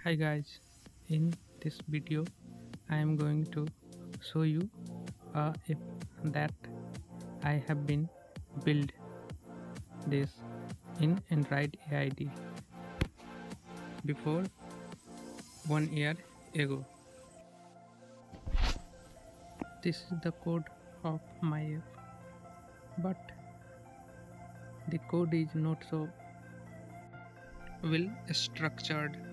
Hi guys, in this video I am going to show you a app that I have been build this in Android AIDE before 1 year ago. This is the code of my app, but the code is not so well structured,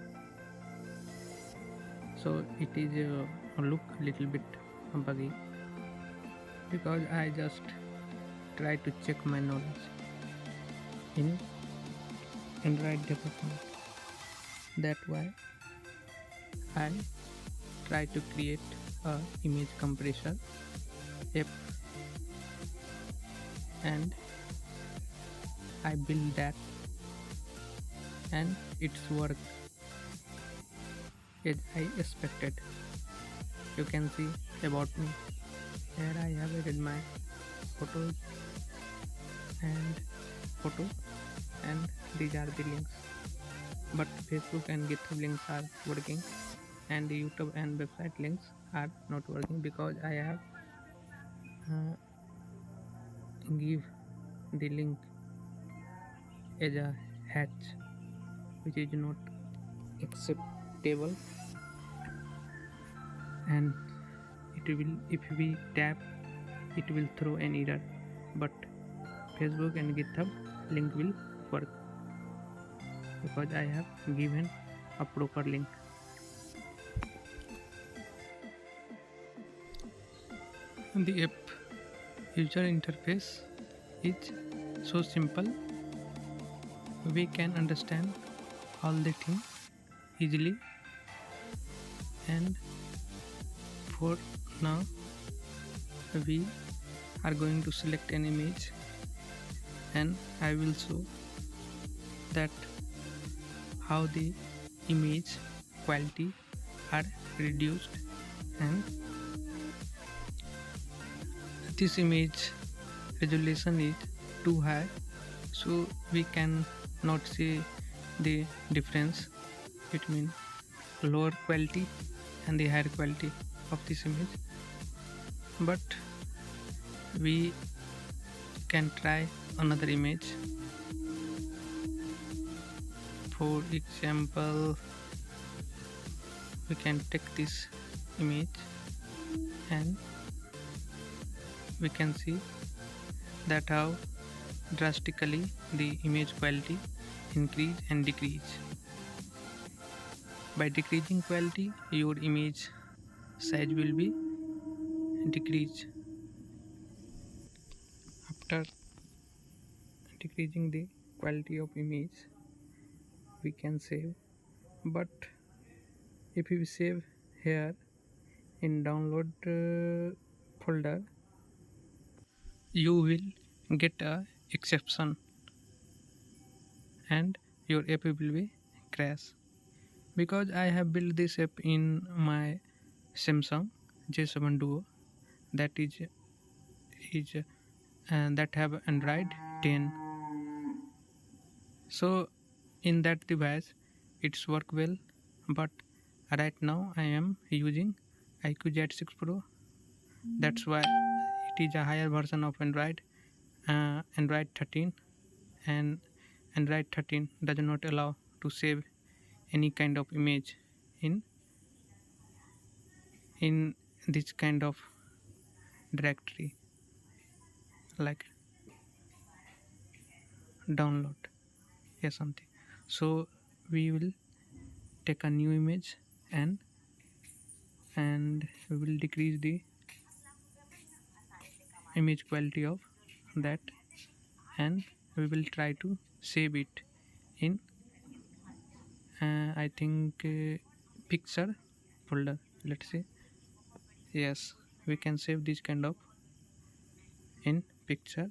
so it is look a little bit buggy because I just try to check my knowledge in Android development. That's why I try to create a image compressor app, and I build that, and it's work as I expected. You can see about me. Here I have added my photos and photo, and these are the links. But Facebook and GitHub links are working, and the YouTube and website links are not working because I have give the link as a hatch, which is not acceptable, and it will, if we tap, it will throw an error, but Facebook and GitHub link will work because I have given a proper link. The app user interface is so simple, we can understand all the things easily. And for now we are going to select an image, and I will show that how the image quality are reduced, and this image resolution is too high, so we can not see the difference between lower quality and the higher quality of this image. But we can try another image. For example, we can take this image, and we can see that how drastically the image quality increase and decrease. By decreasing quality, your image size will be decreased. After decreasing the quality of image, we can save, but if we save here in download folder, you will get a exception and your app will be crash, because I have built this app in my Samsung J7 Duo that is that have Android 10. So in that device it's work well, but right now I am using iQOO Z6 Pro. That's why it is a higher version of Android 13, and Android 13 does not allow to save any kind of image in this kind of directory like download or something. So we will take a new image, and we will decrease the image quality of that, and we will try to save it in I think picture folder. Let's see. Yes, we can save this kind of in picture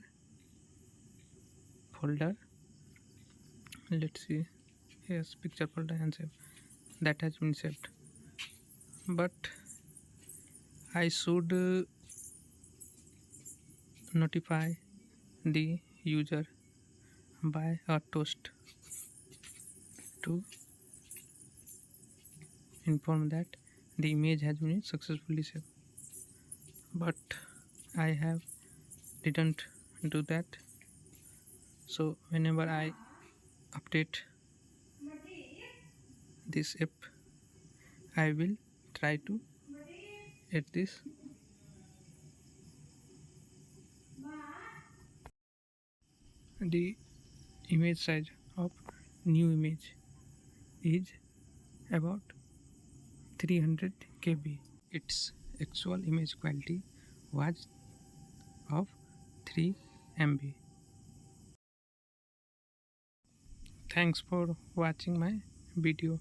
folder. Let's see. Yes, picture folder and save. That has been saved, but I should notify the user by a toast to informed that the image has been successfully saved, but I have didn't do that. So whenever I update this app, I will try to add this. The image size of new image is about 300 KB. Its actual image quality was of 3 MB. Thanks for watching my video.